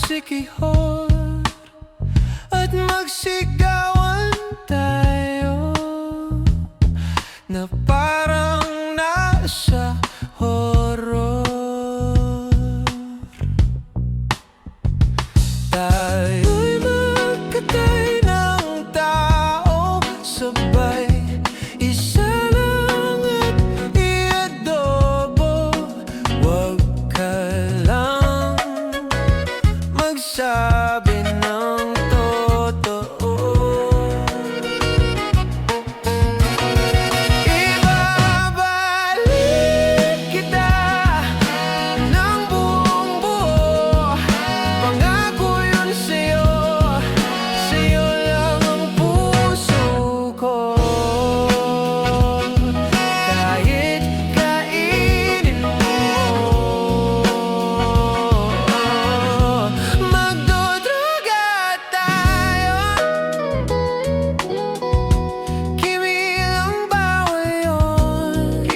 magsikihor at magsigawan tayo na parang nasa horror. Tayo'y magkatay ng tao sabay, isa lang at iadobo. Huwag ka lang magsabi ng totoo. Ibabalik kita ng buong buo. Pangako yun sa'yo, sa'yo lang ang puso ko. Kahit kainin mo, magdodroga tayo. Kimilang bawal yun,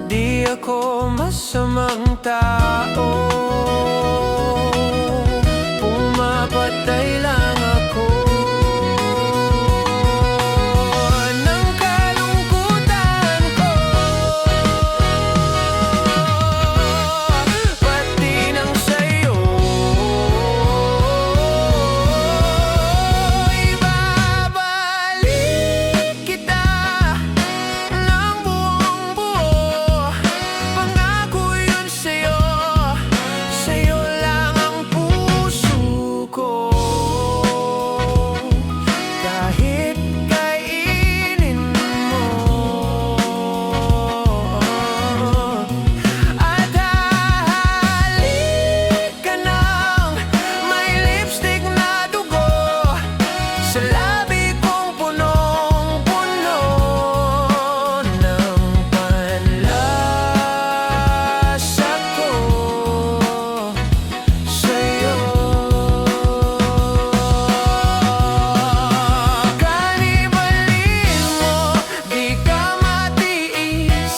di ako masamang tao. Pumapatay lang ako ng kalungkutan ko, pati ng sa'yo. Ibabalik kita ng buong buo. Pangako yun sa'yo, sa'yo lang ang puso ko. Kahit kainin mo, at hahalik ka ng may lipstick na dugo sa labi kong punong-puno ng panlasa ko sa'yo. Kanibalin mo, di ka matiis.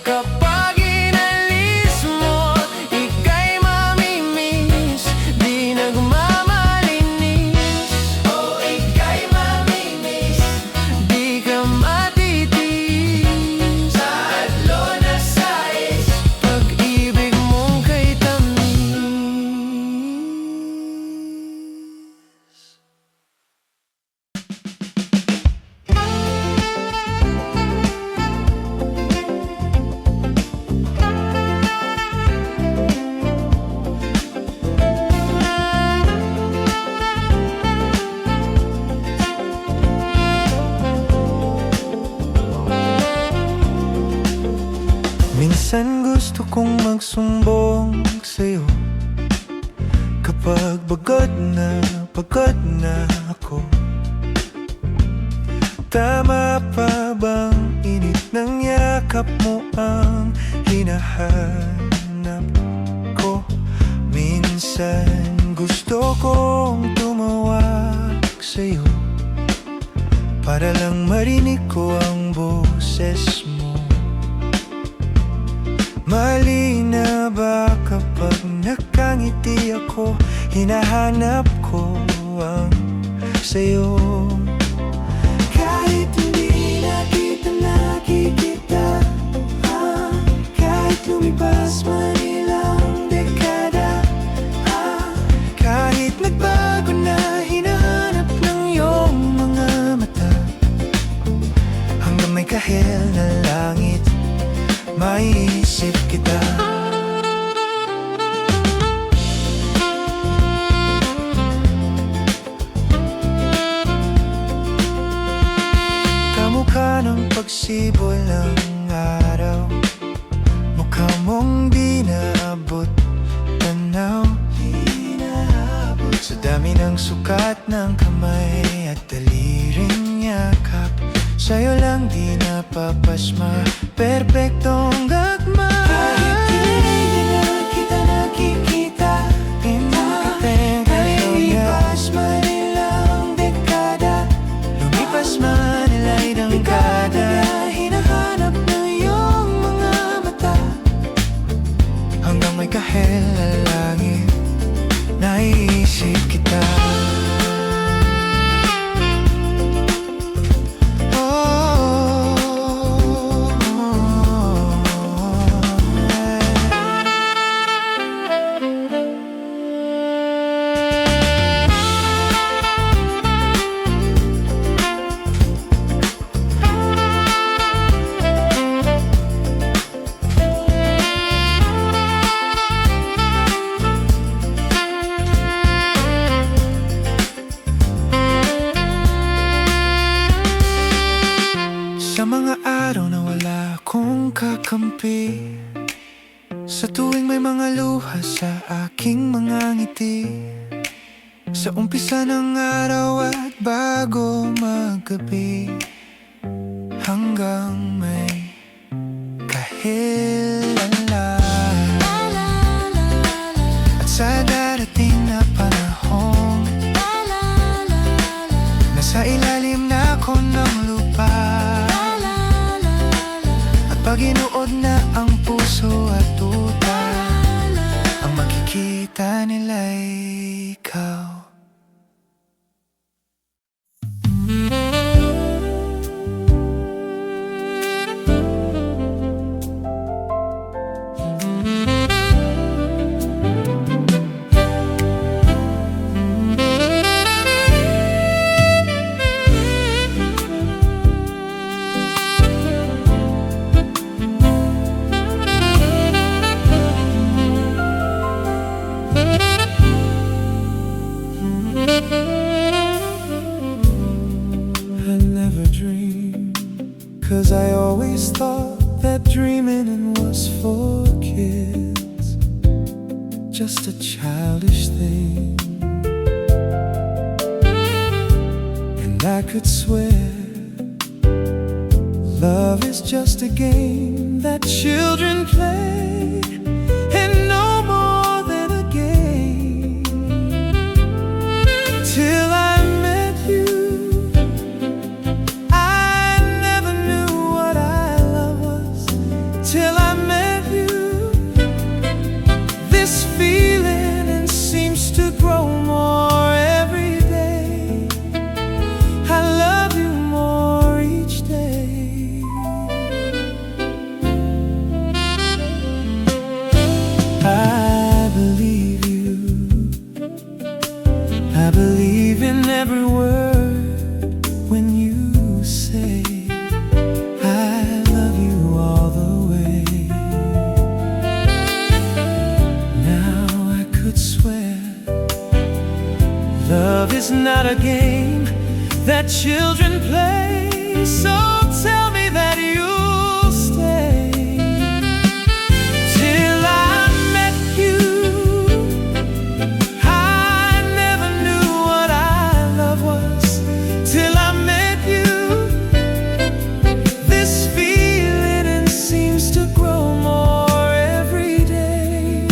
Kapag inalis mo, ika'y mamimiss. Di nagmamalinis, oh ika'y mamimiss. Di ka matitiis sa adlo na sais, pag-ibig mong kay tamis. Minsan gusto kong magsumbong sa'yo kapag pagod na ako. Tama pa bang init ng yakap mo ang hinahanap ko? Minsan gusto kong tumawag sa'yo para lang marinig ko ang boses mo. Mali na ba kapag nakangiti ako? Hinahanap ko ang sa'yo. Kahit hindi na kita nakikita, kahit lumipas man ilang dekada, kahit nagbago na hinahanap ng iyong mga mata, hanggang may kahel na langit, maiisip kita. Kamukha ng pagsibol ng araw, mukha mong di naabot tanaw. Sa dami ng sukat ng kamay at daliring yakap, sa'yo lang di napapasma, perpektong gagma. Kahit hindi na kita nakikita, kahit lumipas man ilang dekada, lumipas man ilang dekada, hinahanap na iyong mga mata, hanggang may kahel na langit, naiisip kita. Sa mga araw na wala akong kakampi, sa tuwing may mga luha sa aking mga ngiti, sa umpisa ng araw at bago maggabi, hanggang may kahilalan. At sa darating na panahon, nasa ilalim na ako ng lupa, pag-inuod na ang puso at tuta, ang makikita nila'y ikaw. Cause I always thought that dreaming was for kids, just a childish thing. And I could swear love is just a game that children play, and no more than a game. Till I met you, till I met you. This feeling and seems to grow more every day. I love you more each day. I believe you. I believe in every word when you say I love you all the way. Love is not a game that children play, so tell me that you'll stay. Till I met you, I never knew what I love was. Till I met you, this feeling seems to grow more every day.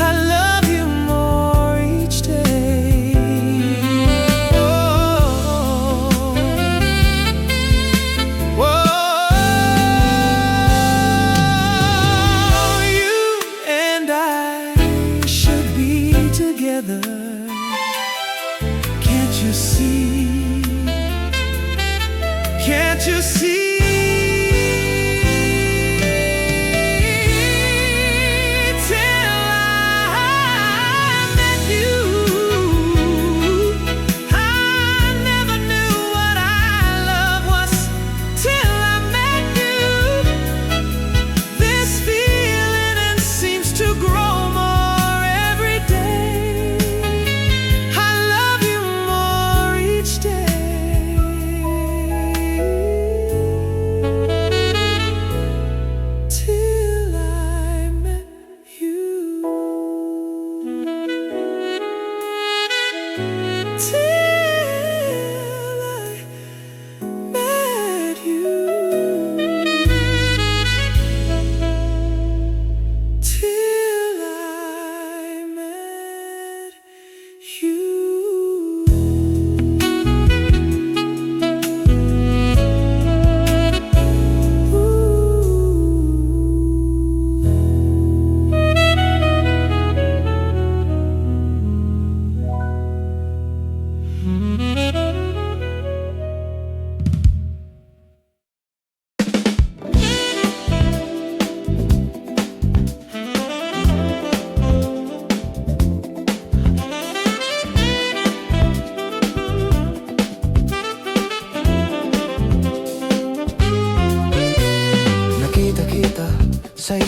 I love you more each day.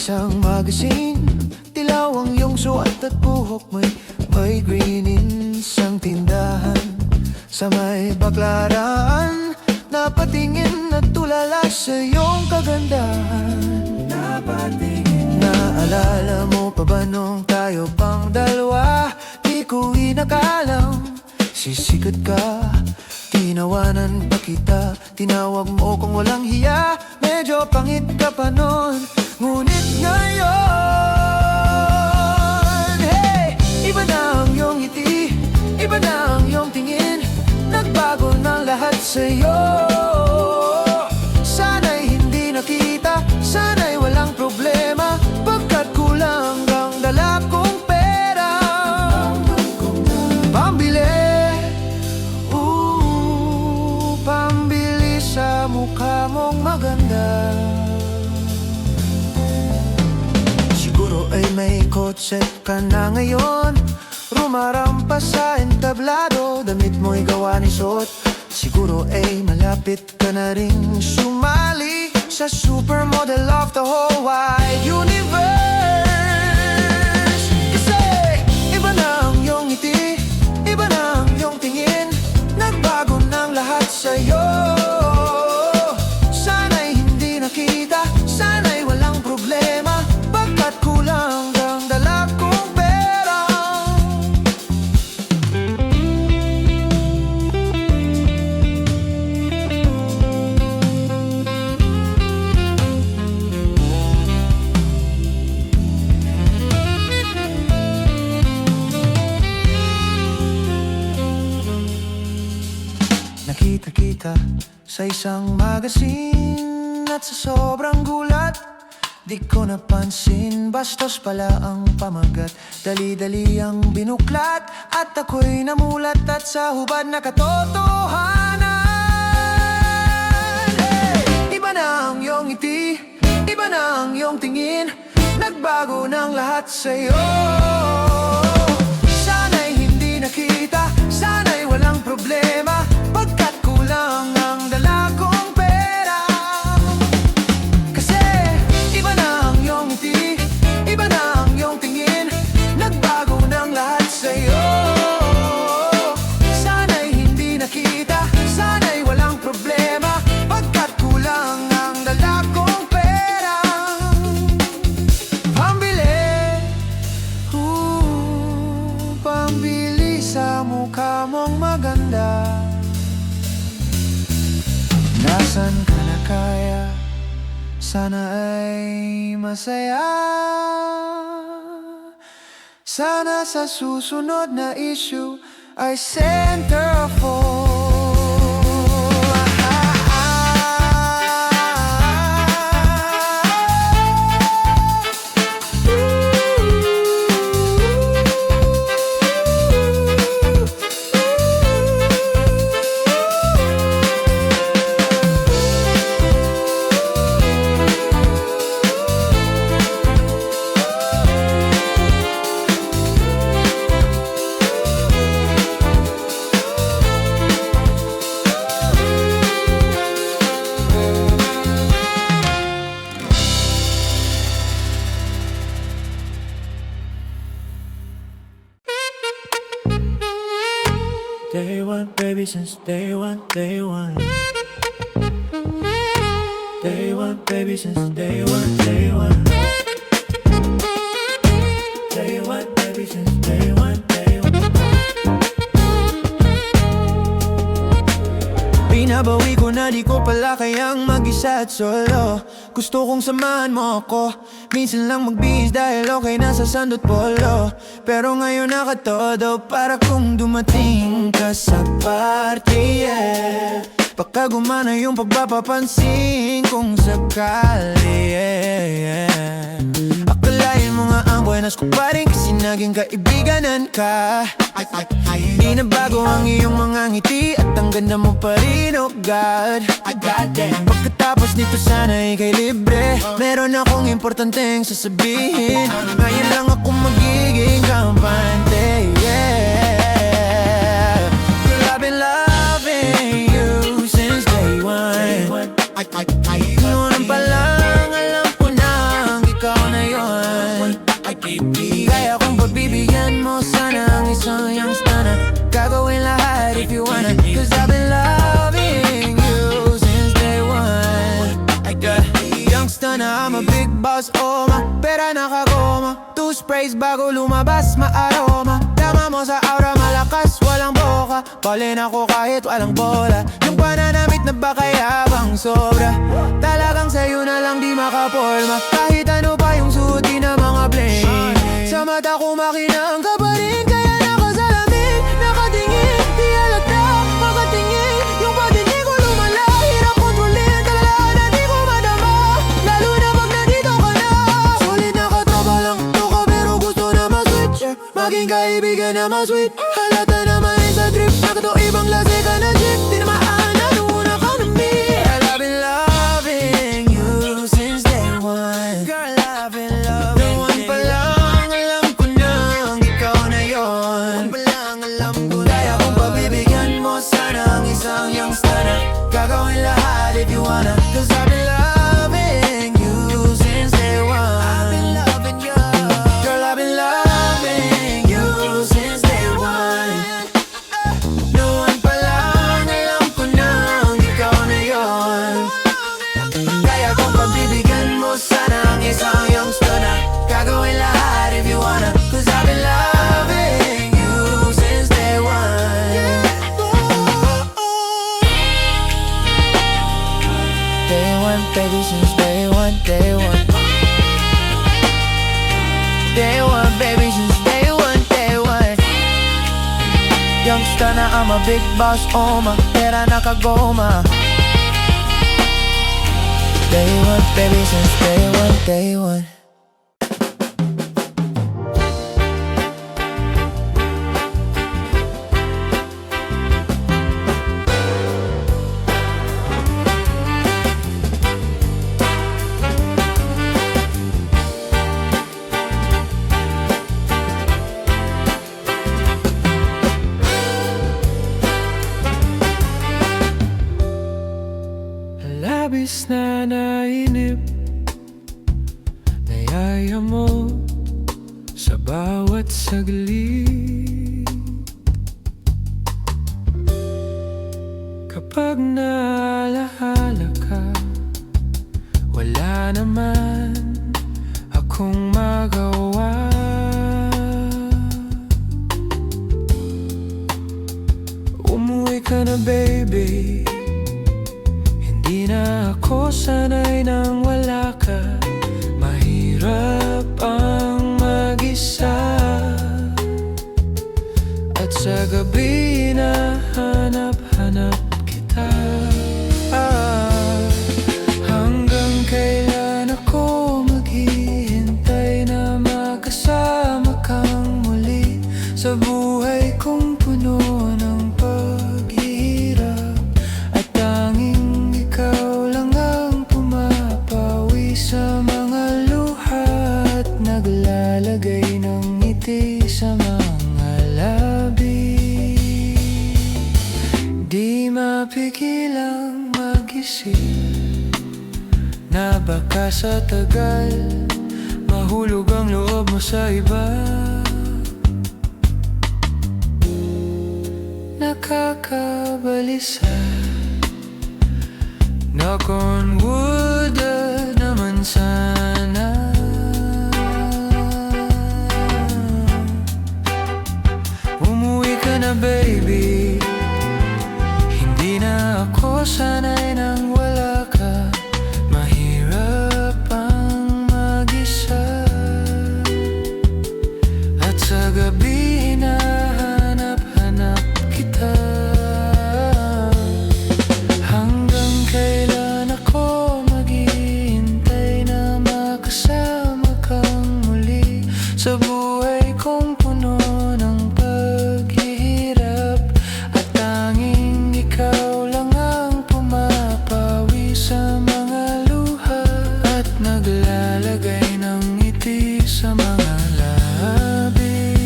isang magazine. Dilaw ang iyong suot at buhok may greenins ang tindahan. Sa may Baclaran, napatingin at tulala sa iyong kagandahan. Naalala mo pa ba nung tayo pang dalawa? Di ko inakalang sisikat ka. Tinawanan pa kita, tinawag mo kung walang hiya. Medyo pangit ka pa nun, ngunit ngayon, hey! Iba na ang iyong ngiti, iba na ang iyong tingin. Nagbago ng lahat sa'yo. Sana'y hindi nakita, sana'y walang problema, pagkat kulang ang dala kong pera pambili sa mukha mong maganda. Siguro ay may kotse ka na ngayon, rumarampas sa entablado, damit mo'y gawa ni suot. Siguro ay malapit ka na rin sumali sa supermodel of the whole wide universe. Kasi iba na ang iyong ngiti, iba na ang iyong tingin. Nagbago ng lahat sa'yo. Sana'y hindi nakita, sana'y walang problema, pagkat kulang ang dala kong pera. Nakita kita sa isang magazine, at sa sobrang gulat, di ko napansin, bastos pala ang pamagat. Dali-dali ang binuklat, at ako'y namulat, at sa hubad na katotohanan. Hey! Iba na ang iyong ngiti, iba na ang iyong tingin. Nagbago ng lahat sa'yo. Sana'y hindi nakita, sana'y walang problema, pagkat kulang ang dala kong pera. Kasi iba na ang iyong ngiti, iba na ang iyong tingin. Nagbago ng lahat sa'yo. Sana'y hindi nakita, sana'y walang problema, pagkat kulang ang dala kong pera pambili sa mukha mong maganda. Nasaan ka na kaya? Sana ay masaya. Sana sa susunod na issue ay centerfold. Day one, baby, since day one, day one. Day one, baby, since day one, day one. Day one, baby, since day one, day one. Binabawi ko na di ko pala kayang mag-isa at solo. Gusto kong samahan mo ako, minsan lang magbihis dahil okay na sa sandot polo. Pero ngayon nakatodo para kung dumating ka sa party, yeah. Baka gumana yung pagpapapansin kung sakali, yeah. Akalain mo nga ang buenas ko pa rin kasi naging kaibiganan ka. Di na bago ang iyong mga ngiti at ang ganda mo pa rin, oh God. Pagkatapos nito sana ika'y libre, meron akong importanteng sasabihin. Ngayon lang ako magiging kampante, yeah. Girl, I've been loving you since day one. Noon pa lang alam ko na ikaw na pagbibigyan mo sana ang isang youngster na gagawin lahat if you wanna. Cause I've been loving you since day one. Youngster na I'm a big boss, oh ma. Pera nakagoma, 2 sprays bago lumabas, ma-aroma. Tama mo sa aura, malakas, walang boka. Ballin ako kahit walang bola. Yung pananamit na ba kaya bang sobra? Talagang sa'yo na lang di makaporma. Kahit ano pa yung suotin na mga bling. Sa mata ko makinang ka pa rin. Kaya nakasalamin, nakatingin. Di halata, makatingin. Yung patinig ko lumala, hirap kontrolin. Talalaan na di ko madama, lalo na pag nandito ka na. Solid na katropa lang to ka, pero gusto na ma-switch, yeah. Maging kaibigan na ma-sweet. Halata naman sa trip, nakato ibang lase ka na chick. Di na maanan, una ka na me. Girl, I've been loving you since day one. Girl, I've been loving you. Noon pa lang alam ko nang ikaw na yon. Noon pa lang alam ko na. Kaya kung pabibigyan mo sana ang isang youngster na gagawin lahat if you wanna. Cause I've been loving you since day one. I've been loving you. Girl, I've been loving you since day one. Noon pa lang alam ko nang ikaw na yon. Kaya kung pabibigyan mo sana ang isang youngster na gagawin lahat if you wanna. Cause I've been loving you since day one. Day one, baby, since day one, day one. Day one, baby, since day one, day one. Youngster na I'm a big boss, oh ma. Pera nakagoma. Day one, baby, since day one, day one. Labis na nainip, nayaya mo sa bawat saglit. Kapag naalaala ka, wala naman akong magawa. Umuwi ka na, baby. Di na ako sanay nang wala ka. Mahirap ang mag-isa. At sa gabi na hanap-hanap kita. Hanggang kailan ako maghihintay na makasama kang muli sa buhay kong puno ng paghihirap. At tanging ikaw lang ang pumapawi sa mga luha at naglalagay ng ngiti sa mga labi. Di mapigilang mag-isip na baka sa tagal mahulog ang loob mo sa iba. Nakakabalisa. Knock on wood naman sana. Umuwi ka na, baby. Hindi na ako sanay nang wala ka. Mahirap ang mag-isa. At sa gabi hinahanap-hanap kita. Hanggang kailan ako maghihintay na makasama kang muli sa buhay kong puno ng paghihirap. At tanging ikaw lang ang pumapawi sa mga luha at naglalagay ng ngiti sa mga labi.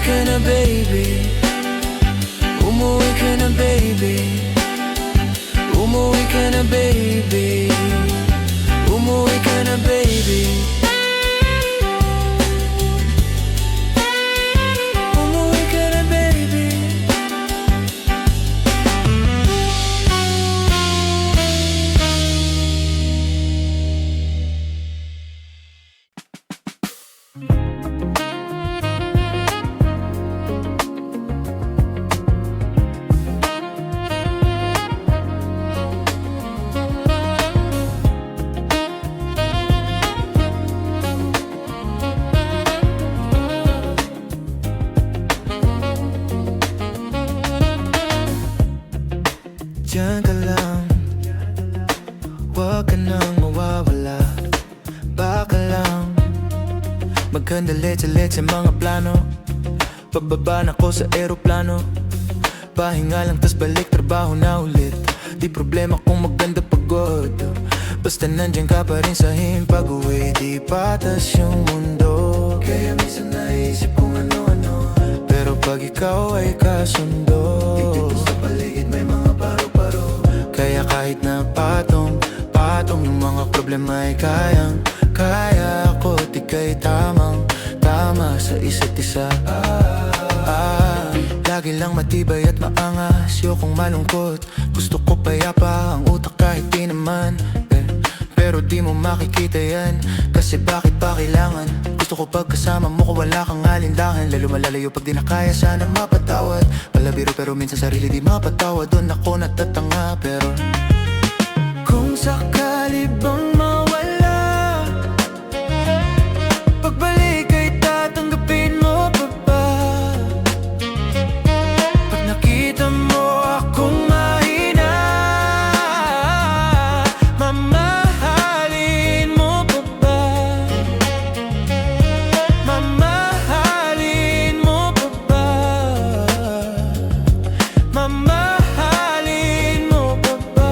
ka na baby, umuwi ka na baby, umuwi ka na baby, umuwi ka na baby, umuwi ka na baby. Diyan ka lang, huwag ka nang mawawala. Baka lang magkandalit-salit sa mga plano. Pababa na ko sa eroplano, pahinga lang tas balik trabaho na ulit. Di problema kung maganda pagod, basta nandyan ka pa rin sa himpag-uwi. Di patas yung mundo, kaya minsan naisip kung ano-ano. Pero pag ikaw ay kasundo, dito sa paligid may mga paro-paro. Kaya kahit na patong yung mga problema ay kaya ako. Di kay tamang-tama sa isa't isa. Lagi lang matibay at maangas, yokong malungkot. Gusto ko payapa ang utak kahit di naman, pero di mo makikita yan. Kasi bakit pa kailangan? Gusto ko pagkasama mo ko wala kang alinlangan. Lalo malalayo pag di na kaya sana mapatawad. Palabiro pero minsan sarili di mapatawad. Doon ako natatanga pero kung sakali bang mawala, pagbalik ay tatanggapin mo pa ba? Pag nakita mo akong mahina, mamahalin mo pa ba? Mamahalin mo pa ba? Mamahalin mo pa ba?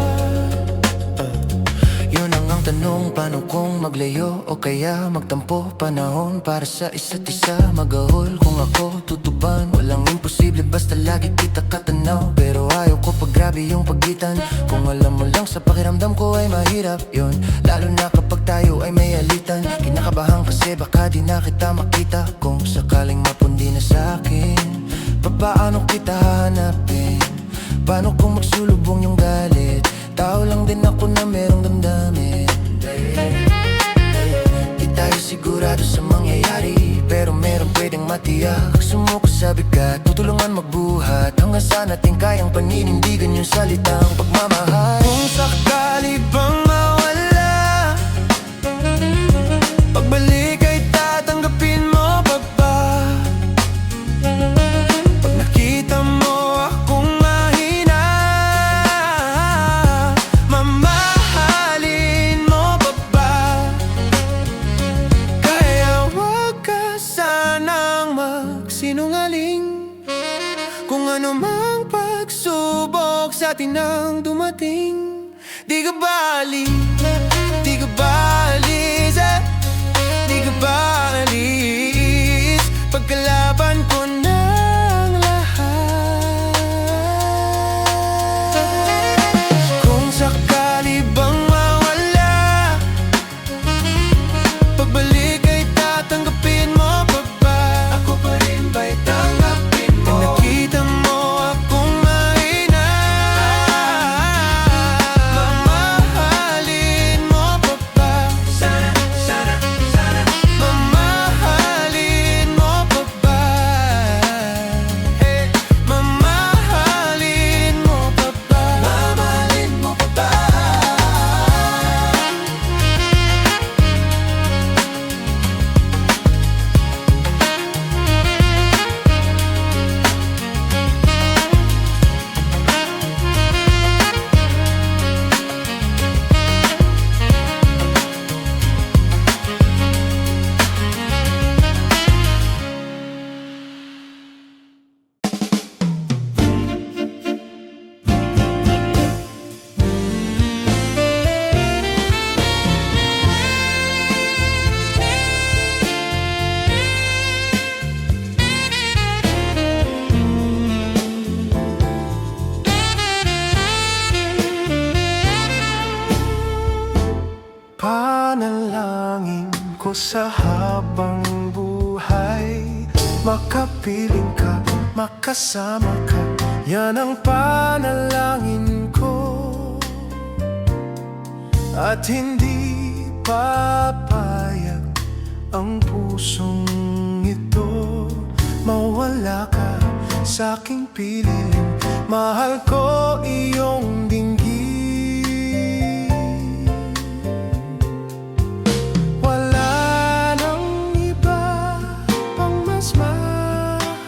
Yun ang tanong, paano kung maglayo o kaya magtampo? Panahon para sa isa't isa, magahol kung ako tutuban. Walang imposible basta lagi kita katanaw. Pero ayaw ko pag grabe yung pagitan. Kung alam mo lang sa pakiramdam ko ay mahirap yun, lalo na kapag tayo ay may alitan. Kinakabahan kasi baka di na kita makita. Kung sakaling mapundi na sa'kin, paano kita hanapin? Paano kung magsulubong yung galit? Tao lang din ako na merong damdamin. Di tayo sigurado sa mangyayari, pero meron pwedeng matiyak. Sumuko sa bigat, tutulungan magbuhat, hanggang sa natin kayang paninindigan yung salitang pagmamahal. Kung sakali bang mawala, pagbalik ay tatanggapin mo pa ba? Pag nakita mo akong mahina, mamahalin mo pa ba? Kaya wag ka sanang magsinungaling. Kung ano mang pagsubok sa atin ang dumating, di ka bali, di ka balis, di ka balis. Pagkalaban ko ng lahat. Kung sakali bang mawala, pagbalik ay tatanggapin mo pa ba? Ako pa rin ba'y tanggapin mo? Pag nakita mo akong mahina, mamahalin mo pa ba? Sana, mamahalin mo pa ba? sa habang buhay. Makapiling ka, makasama ka, yan ang panalangin ko. At hindi papayag ang pusong ito mawala ka sa aking piling. Mahal ko iyong dinggin. Wala nang iba pang mas mahalaga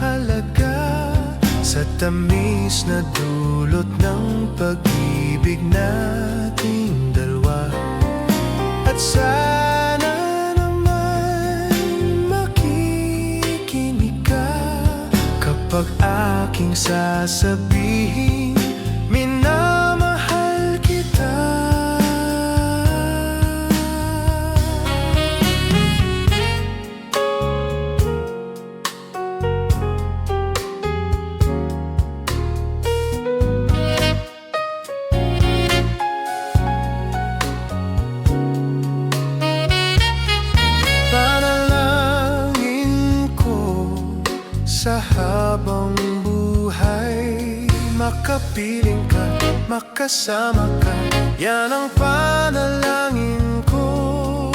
sa tamis na dulot ng pag-ibig nating dalawa. At sana naman makikinig ka kapag aking sasabihin, minamahal kita. Sa habang buhay, makapiling ka, makasama ka, yan ang panalangin ko.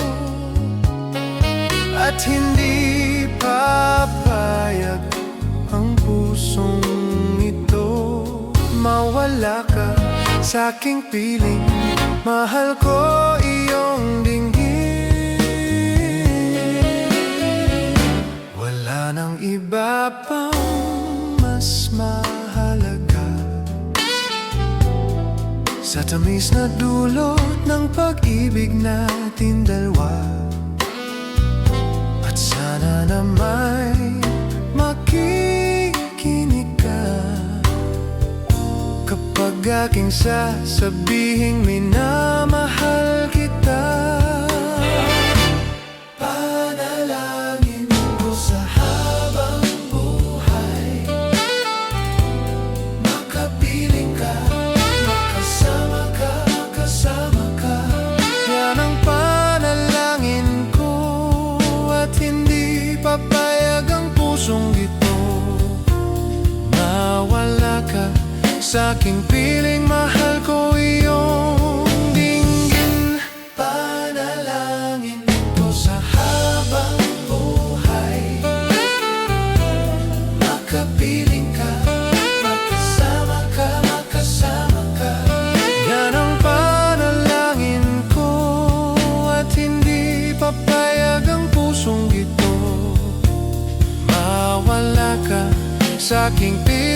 At hindi papayag ang pusong ito mawala ka sa aking piling. Mahal ko iyong dinggin. Wala nang iba pang mas mahalaga sa tamis na dulot ng pag-ibig natin dalawa. At sana naman makikinig ka kapag aking sasabihing minamahal kita. Papayag ang pusong ito mawala ka sa aking piling. Mahal ko iyong dinggin. Panalangin ko sa habang buhay, makapiling ka, makasama ka, makasama ka, yan ang panalangin ko. At hindi papayag ang pusong ito mawala ka sa aking piling.